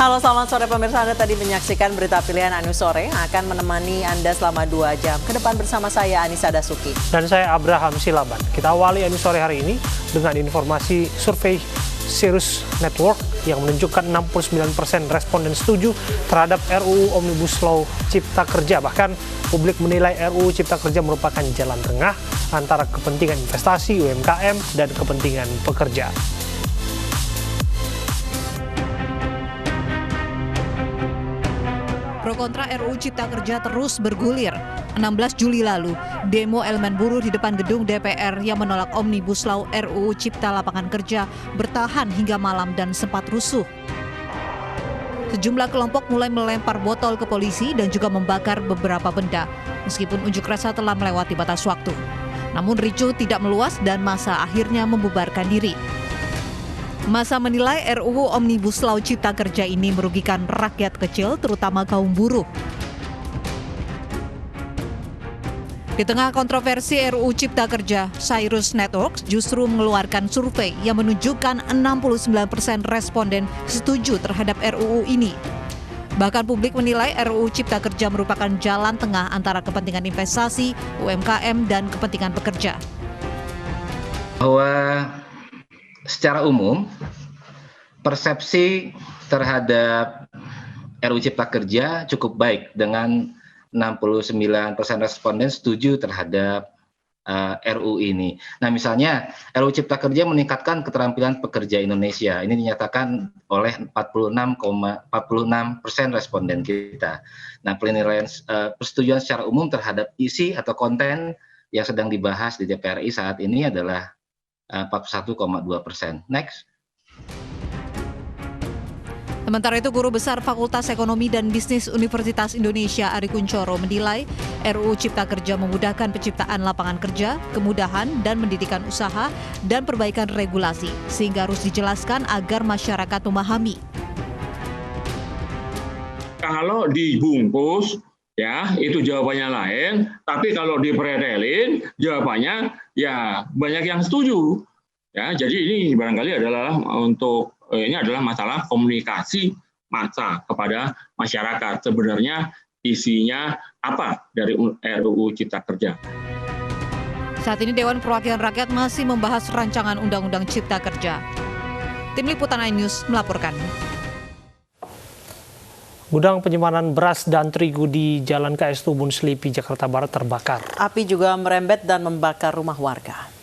Halo, selamat sore pemirsa. Anda tadi menyaksikan berita pilihan Anu Sore yang akan menemani Anda selama 2 jam. Ke depan bersama saya Anissa Dasuki. Dan saya Abraham Silaban. Kita awali Anu Sore hari ini dengan informasi survei Sirus Network yang menunjukkan 69% responden setuju terhadap RUU Omnibus Law Cipta Kerja. Bahkan publik menilai RUU Cipta Kerja merupakan jalan tengah antara kepentingan investasi, UMKM, dan kepentingan pekerja. Pro kontra RUU Cipta Kerja terus bergulir. 16 Juli lalu, demo elemen buruh di depan gedung DPR yang menolak Omnibus Law RUU Cipta Lapangan Kerja bertahan hingga malam dan sempat rusuh. Sejumlah kelompok mulai melempar botol ke polisi dan juga membakar beberapa benda, meskipun unjuk rasa telah melewati batas waktu. Namun ricuh tidak meluas dan massa akhirnya membubarkan diri. Massa menilai RUU Omnibus Law Cipta Kerja ini merugikan rakyat kecil, terutama kaum buruh. Di tengah kontroversi RUU Cipta Kerja, Cyrus Network justru mengeluarkan survei yang menunjukkan 69% responden setuju terhadap RUU ini. Bahkan publik menilai RUU Cipta Kerja merupakan jalan tengah antara kepentingan investasi, UMKM, dan kepentingan pekerja. Bahwa secara umum, persepsi terhadap RUU Cipta Kerja cukup baik dengan 69% responden setuju terhadap RUU ini. Nah, misalnya RUU Cipta Kerja meningkatkan keterampilan pekerja Indonesia. Ini dinyatakan oleh 46% responden kita. Nah, penilaian persetujuan secara umum terhadap isi atau konten yang sedang dibahas di DPR RI saat ini adalah 41,2%. Next. Sementara itu, Guru Besar Fakultas Ekonomi dan Bisnis Universitas Indonesia Ari Kunchoro menilai RUU Cipta Kerja memudahkan penciptaan lapangan kerja, kemudahan dan pendidikan usaha, dan perbaikan regulasi, sehingga harus dijelaskan agar masyarakat memahami. Kalau dibungkus, ya itu jawabannya lain, tapi kalau dipretelin, jawabannya ya banyak yang setuju. Ya, jadi ini barangkali adalah ini adalah masalah komunikasi massa kepada masyarakat. Sebenarnya isinya apa dari RUU Cipta Kerja? Saat ini Dewan Perwakilan Rakyat masih membahas rancangan Undang-Undang Cipta Kerja. Tim Liputan iNews melaporkan. Gudang penyimpanan beras dan terigu di Jalan KS Tubun Selipi, Jakarta Barat terbakar. Api juga merembet dan membakar rumah warga.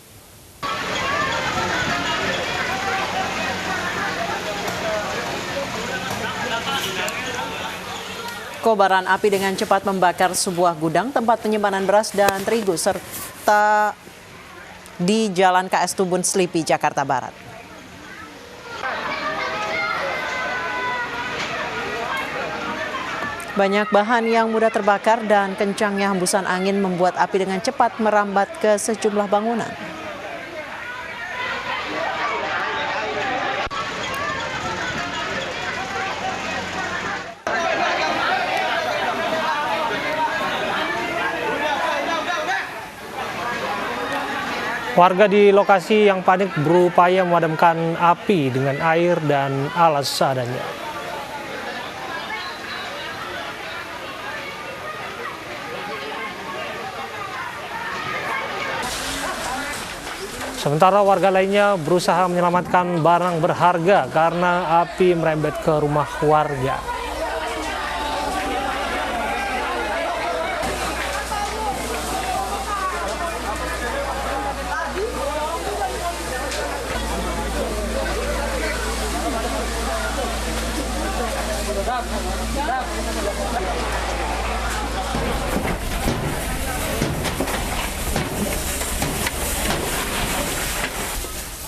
Kobaran api dengan cepat membakar sebuah gudang tempat penyimpanan beras dan terigu serta di Jalan KS Tubun Selipi, Jakarta Barat. Banyak bahan yang mudah terbakar dan kencangnya hembusan angin membuat api dengan cepat merambat ke sejumlah bangunan. Warga di lokasi yang panik berupaya memadamkan api dengan air dan alat seadanya. Sementara warga lainnya berusaha menyelamatkan barang berharga karena api merembet ke rumah warga.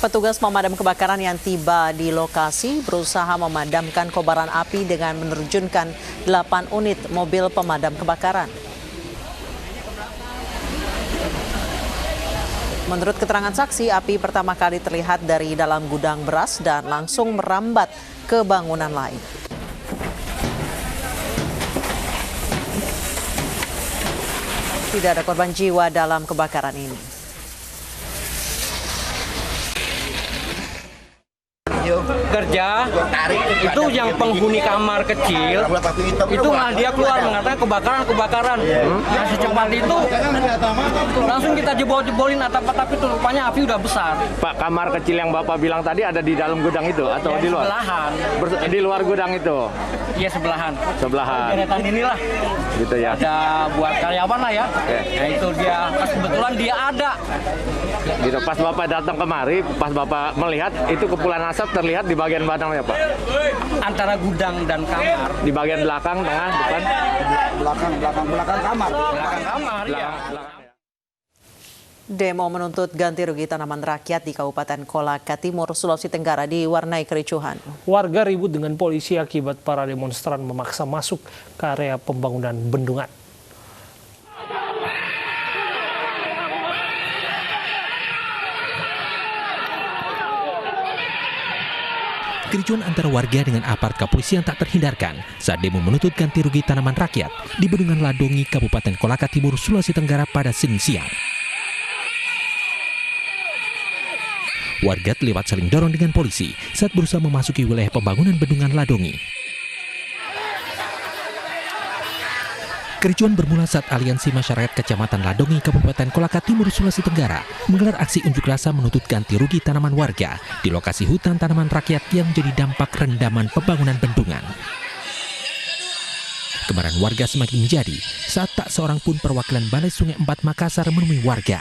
Petugas pemadam kebakaran yang tiba di lokasi berusaha memadamkan kobaran api dengan menerjunkan 8 unit mobil pemadam kebakaran. Menurut keterangan saksi, api pertama kali terlihat dari dalam gudang beras dan langsung merambat ke bangunan lain. Tidak ada korban jiwa dalam kebakaran ini. Kerja itu yang penghuni kamar kecil itu malah dia keluar mengatakan kebakaran. Nah secepat itu langsung kita jebolin atap itu, rupanya api udah besar. Pak, kamar kecil yang Bapak bilang tadi ada di dalam gudang itu atau Ya, di luar? sebelahan. Di luar gudang itu? Iya sebelahan. Sebelahan. Deretan inilah Gitu ya. ada buat karyawan lah ya. Oke. Nah itu dia pas kebetulan dia ada. Gitu. Pas Bapak datang kemari, pas Bapak melihat itu kepulan asap terlihat di bagian mana ya Pak? Antara gudang dan kamar. Di bagian belakang, tengah, depan? Belakang kamar. Belakang kamar ya. Demo menuntut ganti rugi tanaman rakyat di Kabupaten Kolaka Timur, Sulawesi Tenggara diwarnai kericuhan. Warga ribut dengan polisi akibat para demonstran memaksa masuk ke area pembangunan bendungan. Kericuan antara warga dengan aparat kepolisian tak terhindarkan saat demo menuntut ganti rugi tanaman rakyat di Bendungan Ladongi, Kabupaten Kolaka Timur, Sulawesi Tenggara pada Senin siang. Warga terlibat saling dorong dengan polisi saat berusaha memasuki wilayah pembangunan Bendungan Ladongi. Kericuan bermula saat Aliansi Masyarakat Kecamatan Ladongi, Kabupaten Kolaka Timur, Sulawesi Tenggara menggelar aksi unjuk rasa menuntut ganti rugi tanaman warga di lokasi hutan tanaman rakyat yang menjadi dampak rendaman pembangunan bendungan. Kemarahan warga semakin menjadi saat tak seorang pun perwakilan Balai Sungai 4 Makassar menemui warga.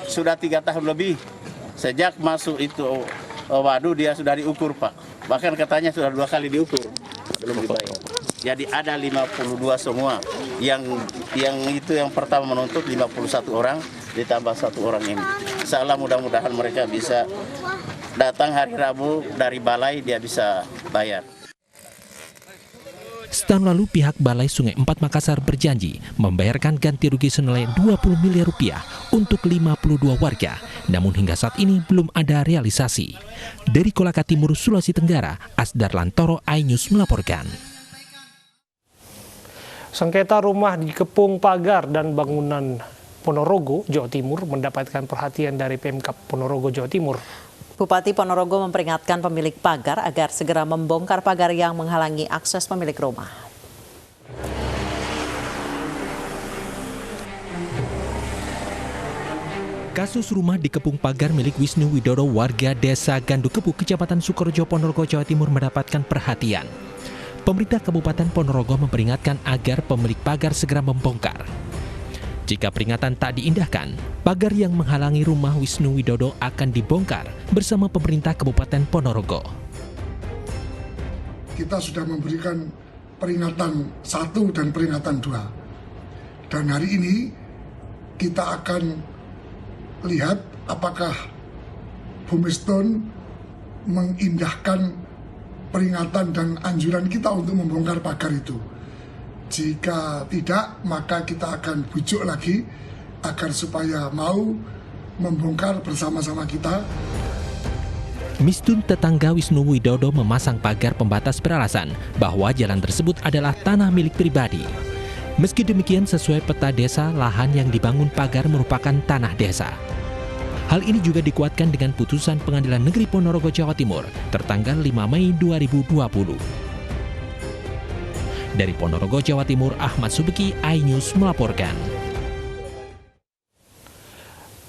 Sudah 3 tahun lebih sejak masuk itu waduk dia sudah diukur Pak. Bahkan katanya sudah 2 kali diukur belum dibayar. Jadi ada 52 semua. Yang itu yang pertama menuntut 51 orang ditambah 1 orang ini. Insyaallah mudah-mudahan mereka bisa datang hari Rabu dari balai dia bisa bayar. Setahun lalu pihak Balai Sungai 4 Makassar berjanji membayarkan ganti rugi senilai 20 miliar rupiah untuk 52 warga. Namun hingga saat ini belum ada realisasi. Dari Kolaka Timur, Sulawesi Tenggara, Asdar Lantoro, iNews melaporkan. Sengketa rumah di Kepung Pagar dan bangunan Ponorogo, Jawa Timur mendapatkan perhatian dari Pemkab Ponorogo, Jawa Timur. Bupati Ponorogo memperingatkan pemilik pagar agar segera membongkar pagar yang menghalangi akses pemilik rumah. Kasus rumah di Kepung Pagar milik Wisnu Widodo warga Desa Gandukepu, Kecamatan Sukorejo, Ponorogo, Jawa Timur mendapatkan perhatian. Pemerintah Kabupaten Ponorogo memperingatkan agar pemilik pagar segera membongkar. Jika peringatan tak diindahkan, pagar yang menghalangi rumah Wisnu Widodo akan dibongkar bersama pemerintah Kabupaten Ponorogo. Kita sudah memberikan peringatan 1 dan peringatan 2. Dan hari ini kita akan lihat apakah Bumistone mengindahkan peringatan dan anjuran kita untuk membongkar pagar itu. Jika tidak, maka kita akan bujuk lagi agar supaya mau membongkar bersama-sama kita. Mistun tetangga Wisnu Widodo memasang pagar pembatas beralasan bahwa jalan tersebut adalah tanah milik pribadi. Meski demikian, sesuai peta desa, lahan yang dibangun pagar merupakan tanah desa. Hal ini juga dikuatkan dengan putusan Pengadilan Negeri Ponorogo, Jawa Timur, tertanggal 5 Mei 2020. Dari Ponorogo, Jawa Timur, Ahmad Subeki, iNews melaporkan.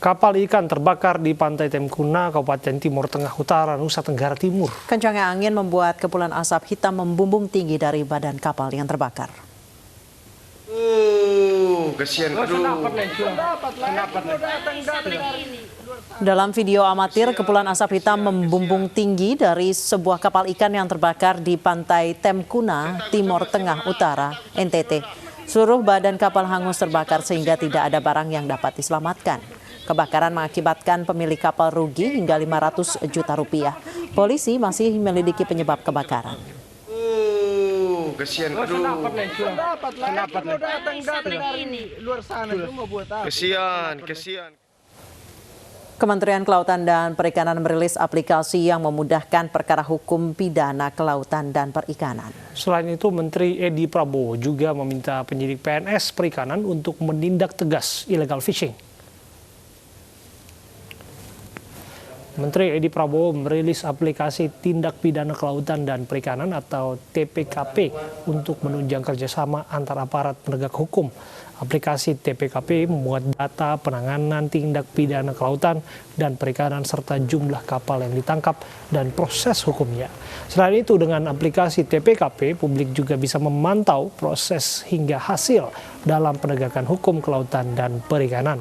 Kapal ikan terbakar di Pantai Temkuna, Kabupaten Timur Tengah Utara, Nusa Tenggara Timur. Kencangnya angin membuat kepulan asap hitam membumbung tinggi dari badan kapal yang terbakar. Kesian, aduh. Dalam video amatir, kepulan asap hitam membumbung tinggi dari sebuah kapal ikan yang terbakar di Pantai Temkuna, Timur Tengah Utara, NTT. Seluruh badan kapal hangus terbakar sehingga tidak ada barang yang dapat diselamatkan. Kebakaran mengakibatkan pemilik kapal rugi hingga 500 juta rupiah. Polisi masih menyelidiki penyebab kebakaran. Kesian, aduh. Kesian. Kementerian Kelautan dan Perikanan merilis aplikasi yang memudahkan perkara hukum pidana kelautan dan perikanan. Selain itu, Menteri Edi Prabowo juga meminta penyidik PNS Perikanan untuk menindak tegas illegal fishing. Menteri Edi Prabowo merilis aplikasi Tindak Pidana Kelautan dan Perikanan atau TPKP untuk menunjang kerjasama antar aparat penegak hukum. Aplikasi TPKP memuat data penanganan tindak pidana kelautan dan perikanan serta jumlah kapal yang ditangkap dan proses hukumnya. Selain itu, dengan aplikasi TPKP, publik juga bisa memantau proses hingga hasil dalam penegakan hukum kelautan dan perikanan.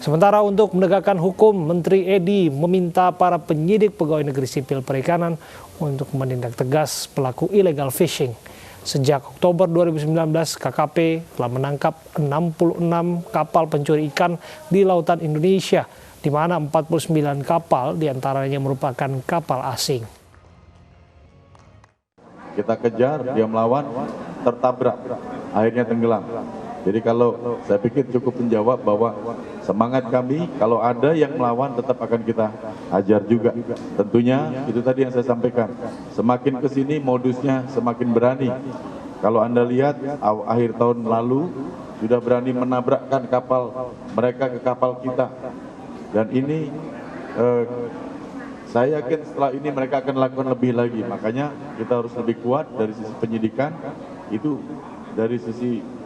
Sementara untuk menegakkan hukum, Menteri Edi meminta para penyidik pegawai negeri sipil perikanan untuk menindak tegas pelaku illegal fishing. Sejak Oktober 2019, KKP telah menangkap 66 kapal pencuri ikan di lautan Indonesia, di mana 49 kapal diantaranya merupakan kapal asing. Kita kejar, dia melawan, tertabrak, akhirnya tenggelam. Jadi kalau saya pikir cukup menjawab bahwa semangat kami, kalau ada yang melawan tetap akan kita ajar juga. Tentunya itu tadi yang saya sampaikan, semakin ke sini modusnya semakin berani. Kalau Anda lihat akhir tahun lalu sudah berani menabrakkan kapal mereka ke kapal kita. Dan ini saya yakin setelah ini mereka akan lakukan lebih lagi. Makanya kita harus lebih kuat dari sisi penyidikan, itu dari sisi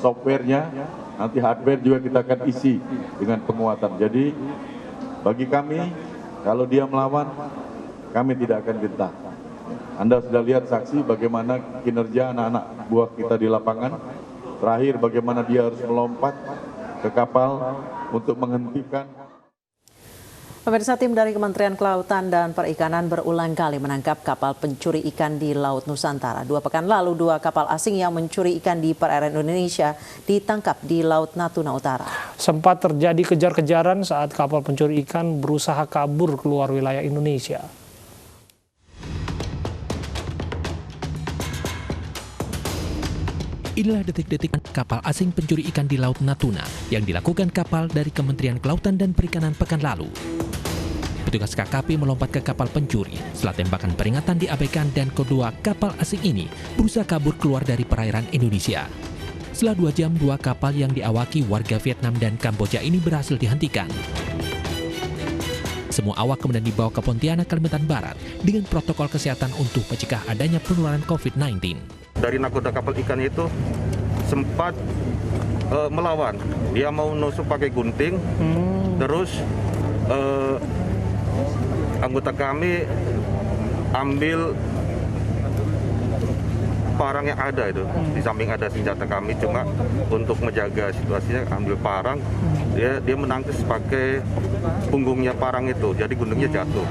softwarenya, nanti hardware juga kita akan isi dengan penguatan. Jadi bagi kami, kalau dia melawan, kami tidak akan gentar. Anda sudah lihat saksi bagaimana kinerja anak-anak buah kita di lapangan. Terakhir bagaimana dia harus melompat ke kapal untuk menghentikan. Pemirsa, tim dari Kementerian Kelautan dan Perikanan berulang kali menangkap kapal pencuri ikan di Laut Nusantara. 2 pekan lalu, 2 kapal asing yang mencuri ikan di perairan Indonesia ditangkap di Laut Natuna Utara. Sempat terjadi kejar-kejaran saat kapal pencuri ikan berusaha kabur keluar wilayah Indonesia. Inilah detik-detik kapal asing pencuri ikan di Laut Natuna yang dilakukan kapal dari Kementerian Kelautan dan Perikanan pekan lalu. Petugas KKP melompat ke kapal pencuri setelah tembakan peringatan diabaikan dan kedua kapal asing ini berusaha kabur keluar dari perairan Indonesia. Setelah 2 jam, 2 kapal yang diawaki warga Vietnam dan Kamboja ini berhasil dihentikan. Semua awak kemudian dibawa ke Pontianak, Kalimantan Barat dengan protokol kesehatan untuk mencegah adanya penularan COVID-19. Dari nakoda kapal ikan itu sempat melawan. Dia mau nusuk pakai gunting, terus anggota kami ambil parang yang ada itu. Di samping ada senjata kami, cuma untuk menjaga situasinya ambil parang. Dia menangkis pakai punggungnya parang itu, jadi guntingnya jatuh.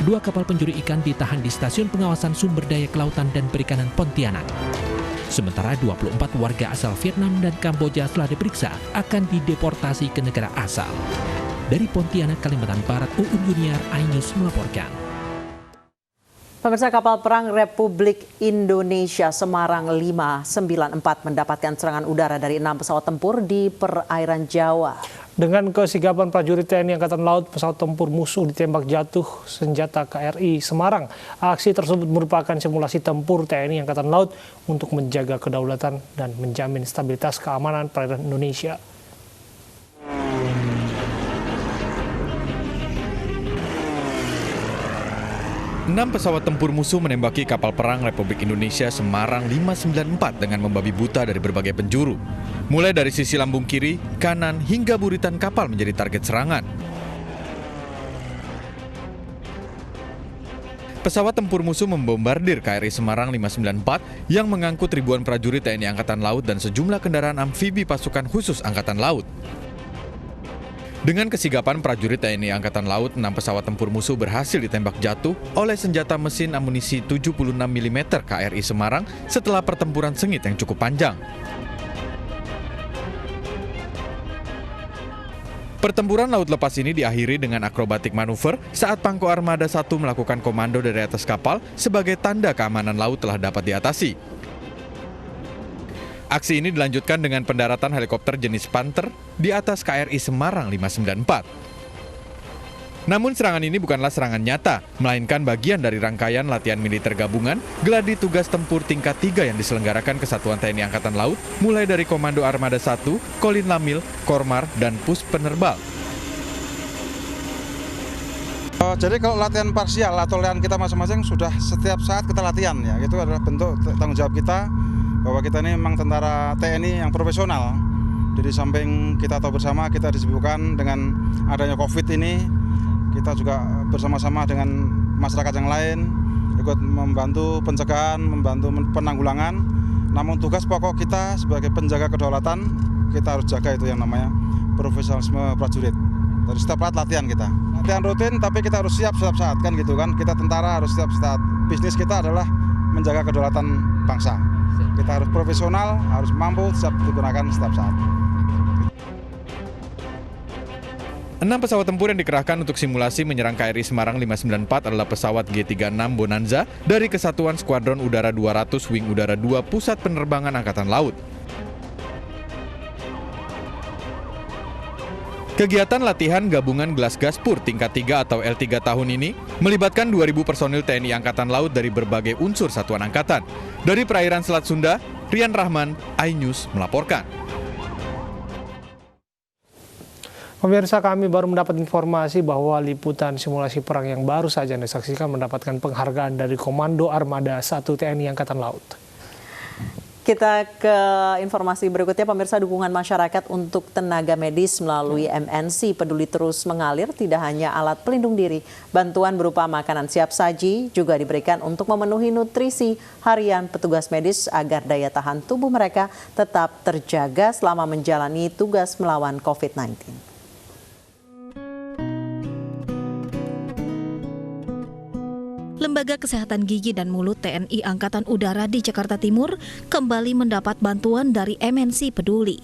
2 kapal pencuri ikan ditahan di Stasiun Pengawasan Sumber Daya Kelautan dan Perikanan Pontianak. Sementara 24 warga asal Vietnam dan Kamboja setelah diperiksa akan dideportasi ke negara asal. Dari Pontianak, Kalimantan Barat, Uun Junior, iNews melaporkan. Pemirsa, kapal perang Republik Indonesia Semarang 594 mendapatkan serangan udara dari 6 pesawat tempur di perairan Jawa. Dengan kesigapan prajurit TNI Angkatan Laut, pesawat tempur musuh ditembak jatuh senjata KRI Semarang. Aksi tersebut merupakan simulasi tempur TNI Angkatan Laut untuk menjaga kedaulatan dan menjamin stabilitas keamanan perairan Indonesia. 6 pesawat tempur musuh menembaki kapal perang Republik Indonesia Semarang 594 dengan membabi buta dari berbagai penjuru. Mulai dari sisi lambung kiri, kanan, hingga buritan kapal menjadi target serangan. Pesawat tempur musuh membombardir KRI Semarang 594 yang mengangkut ribuan prajurit TNI Angkatan Laut dan sejumlah kendaraan amfibi pasukan khusus Angkatan Laut. Dengan kesigapan prajurit TNI Angkatan Laut, 6 pesawat tempur musuh berhasil ditembak jatuh oleh senjata mesin amunisi 76 mm KRI Semarang setelah pertempuran sengit yang cukup panjang. Pertempuran laut lepas ini diakhiri dengan akrobatik manuver saat Pangko Armada 1 melakukan komando dari atas kapal sebagai tanda keamanan laut telah dapat diatasi. Aksi ini dilanjutkan dengan pendaratan helikopter jenis Panther di atas KRI Semarang 594. Namun serangan ini bukanlah serangan nyata, melainkan bagian dari rangkaian latihan militer gabungan Gladi Tugas Tempur Tingkat 3 yang diselenggarakan Kesatuan TNI Angkatan Laut, mulai dari Komando Armada 1, Kolin Lamil, Kormar, dan Pus Penerbal. Jadi kalau latihan parsial atau latihan kita masing-masing sudah setiap saat kita latihan ya, itu adalah bentuk tanggung jawab kita bahwa kita ini memang tentara TNI yang profesional. Jadi samping kita tahu bersama kita disibukkan dengan adanya COVID ini, kita juga bersama-sama dengan masyarakat yang lain ikut membantu pencegahan, membantu penanggulangan. Namun tugas pokok kita sebagai penjaga kedaulatan, kita harus jaga itu yang namanya profesionalisme prajurit. Dari setiap latihan kita. Latihan rutin tapi kita harus siap setiap saat kan gitu kan. Kita tentara harus setiap saat. Bisnis kita adalah menjaga kedaulatan bangsa. Kita harus profesional, harus mampu siap digunakan setiap saat. 6 pesawat tempur yang dikerahkan untuk simulasi menyerang KRI Semarang 594 adalah pesawat G-36 Bonanza dari Kesatuan Skuadron Udara 200 Wing Udara 2 Pusat Penerbangan Angkatan Laut. Kegiatan latihan gabungan Gelas Gaspur tingkat 3 atau L3 tahun ini melibatkan 2.000 personil TNI Angkatan Laut dari berbagai unsur satuan angkatan. Dari perairan Selat Sunda, Rian Rahman, iNews melaporkan. Pemirsa, kami baru mendapat informasi bahwa liputan simulasi perang yang baru saja Anda saksikan mendapatkan penghargaan dari Komando Armada 1 TNI Angkatan Laut. Kita ke informasi berikutnya, pemirsa. Dukungan masyarakat untuk tenaga medis melalui MNC Peduli terus mengalir. Tidak hanya alat pelindung diri, bantuan berupa makanan siap saji juga diberikan untuk memenuhi nutrisi harian petugas medis agar daya tahan tubuh mereka tetap terjaga selama menjalani tugas melawan COVID-19. Lembaga Kesehatan Gigi dan Mulut TNI Angkatan Udara di Jakarta Timur kembali mendapat bantuan dari MNC Peduli.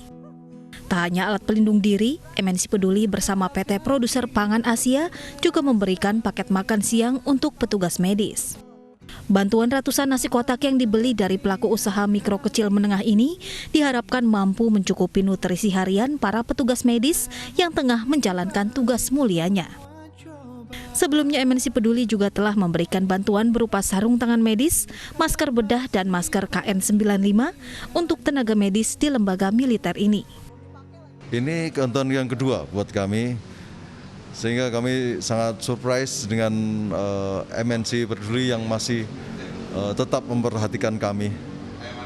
Tak hanya alat pelindung diri, MNC Peduli bersama PT Produser Pangan Asia juga memberikan paket makan siang untuk petugas medis. Bantuan ratusan nasi kotak yang dibeli dari pelaku usaha mikro kecil menengah ini diharapkan mampu mencukupi nutrisi harian para petugas medis yang tengah menjalankan tugas mulianya. Sebelumnya MNC Peduli juga telah memberikan bantuan berupa sarung tangan medis, masker bedah, dan masker KN95 untuk tenaga medis di lembaga militer ini. Ini keuntungan yang kedua buat kami, sehingga kami sangat surprise dengan MNC Peduli yang masih tetap memperhatikan kami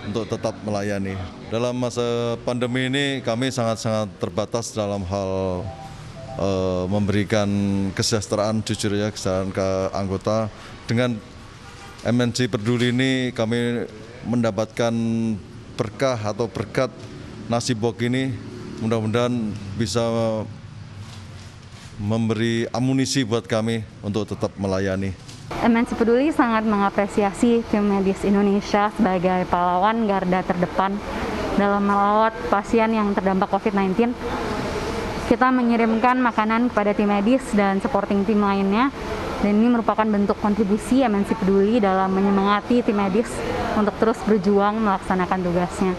untuk tetap melayani. Dalam masa pandemi ini kami sangat-sangat terbatas dalam hal memberikan kesejahteraan, jujur ya, kesejahteraan ke anggota. Dengan MNC Peduli ini kami mendapatkan berkah atau berkat nasi box ini, mudah-mudahan bisa memberi amunisi buat kami untuk tetap melayani. MNC Peduli sangat mengapresiasi tim medis Indonesia sebagai pahlawan garda terdepan dalam merawat pasien yang terdampak COVID-19. Kita mengirimkan makanan kepada tim medis dan supporting tim lainnya, dan ini merupakan bentuk kontribusi MNC Peduli dalam menyemangati tim medis untuk terus berjuang melaksanakan tugasnya.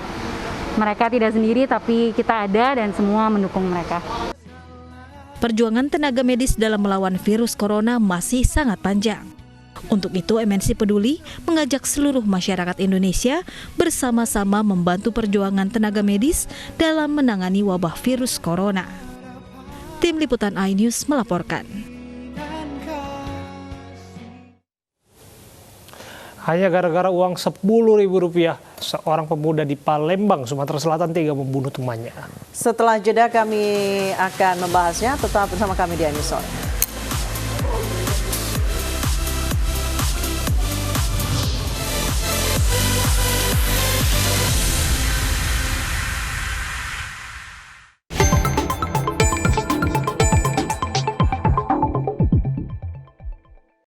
Mereka tidak sendiri, tapi kita ada dan semua mendukung mereka. Perjuangan tenaga medis dalam melawan virus corona masih sangat panjang. Untuk itu, MNC Peduli mengajak seluruh masyarakat Indonesia bersama-sama membantu perjuangan tenaga medis dalam menangani wabah virus corona. Tim Liputan iNews melaporkan. Hanya gara-gara uang Rp10.000, seorang pemuda di Palembang, Sumatera Selatan tega membunuh temannya. Setelah jeda kami akan membahasnya, tetap bersama kami di iNews Sore.